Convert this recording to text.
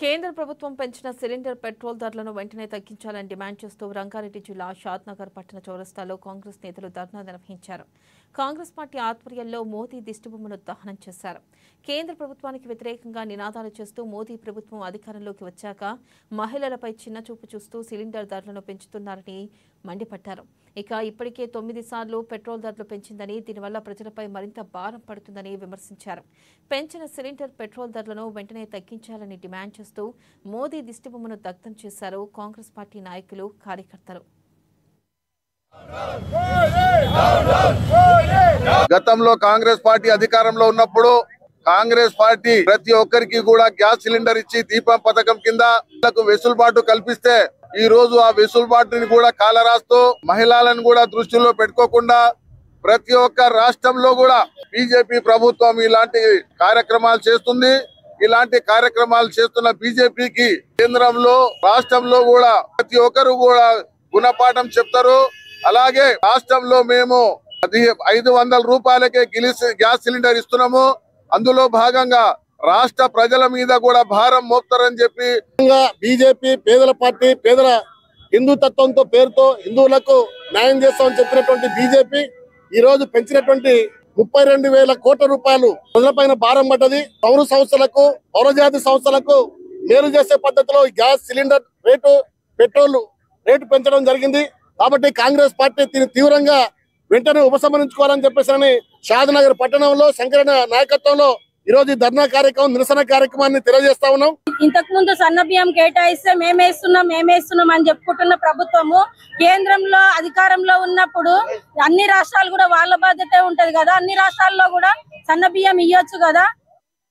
కేంద్ర ప్రభుత్వం పెంచిన సిలిండర్ పెట్రోల్ ధరలను వెంటనే తగ్గించాలని డిమాండ్ చేస్తూ రంగారెడ్డి జిల్లా షాద్నగర్ పట్టణ చౌరస్తాలో కాంగ్రెస్ నేతలు ధర్నా నిర్వహించారు. కాంగ్రెస్ పార్టీ ఆధ్వర్యంలో మోదీ దిష్టిబొమ్మను దహనం చేశారు. కేంద్ర ప్రభుత్వానికి వ్యతిరేకంగా నినాదాలు చేస్తూ మోదీ ప్రభుత్వం అధికారంలోకి వచ్చాక మహిళలపై చిన్నచూపు చూస్తూ సిలిండర్ ధరలను పెంచుతున్నారని మండిపడ్డారు. ఇక ఇప్పటికే 9 సార్లు పెట్రోల్ ధరలు పెంచిందని, దీనివల్ల ప్రజలపై మరింత భారం పడుతుందని విమర్శించారు. పెంచిన సిలిండర్ పెట్రోల్ ధరలను వెంటనే తగ్గించాలని డిమాండ్ చేస్తూ మోదీ దిష్టిబొమ్మను దగ్ధం చేశారు కాంగ్రెస్ పార్టీ నాయకులు, కార్యకర్తలు. గతంలో కాంగ్రెస్ పార్టీ అధికారంలో ఉన్నప్పుడు కాంగ్రెస్ పార్టీ ప్రతి ఒక్కరికి కూడా గ్యాస్ సిలిండర్ ఇచ్చి దీపం పథకం కింద వెసులుబాటు కల్పిస్తే ఈ రోజు ఆ వెసులుబాటుని కూడా కాలరాస్తూ మహిళలను కూడా దృష్టిలో పెట్టుకోకుండా ప్రతి ఒక్క రాష్ట్రంలో కూడా బీజేపీ ప్రభుత్వం ఇలాంటి కార్యక్రమాలు చేస్తుంది. ఇలాంటి కార్యక్రమాలు చేస్తున్న బీజేపీకి కేంద్రంలో రాష్ట్రంలో కూడా ప్రతి ఒక్కరు కూడా గుణపాఠం చెప్తారు. అలాగే రాష్ట్రంలో మేము 500 రూపాయలకే గ్యాస్ సిలిండర్ ఇస్తున్నాము. అందులో భాగంగా రాష్ట్ర ప్రజల మీద కూడా భారం మోపుతారని చెప్పి బీజేపీ పేదల పార్టీ, పేదల హిందూ తత్వంతో పేరుతో హిందువులకు న్యాయం చేస్తామని చెప్పినటువంటి బీజేపీ ఈ రోజు పెంచినటువంటి 32,000 కోట్ల రూపాయలు ప్రజలపైన భారం పడ్డది. పౌర సంస్థలకు, పౌరజాతి సంస్థలకు మేలు చేసే పద్ధతిలో gas cylinder rate, petrol rate పెంచడం జరిగింది. కాబట్టి కాంగ్రెస్ పార్టీ దీన్ని తీవ్రంగా వెంటనే ఉపసంహరించుకోవాలని చెప్పేసి షాద్నగర్ పట్టణంలో శంకరన్న నాయకత్వంలో ఈ రోజు ధర్నా కార్యక్రమం, నిరసన కార్యక్రమాన్ని తెలియజేస్తా ఉన్నాం. ఇంతకు ముందు సన్న బియ్యం కేటాయిస్తే మేమేస్తున్నాం అని చెప్పుకుంటున్న ప్రభుత్వము కేంద్రంలో అధికారంలో ఉన్నప్పుడు అన్ని రాష్ట్రాలు కూడా వాళ్ళ బాధ్యత ఉంటది కదా, అన్ని రాష్ట్రాల్లో కూడా సన్న బియ్యం ఇవ్వచ్చు కదా.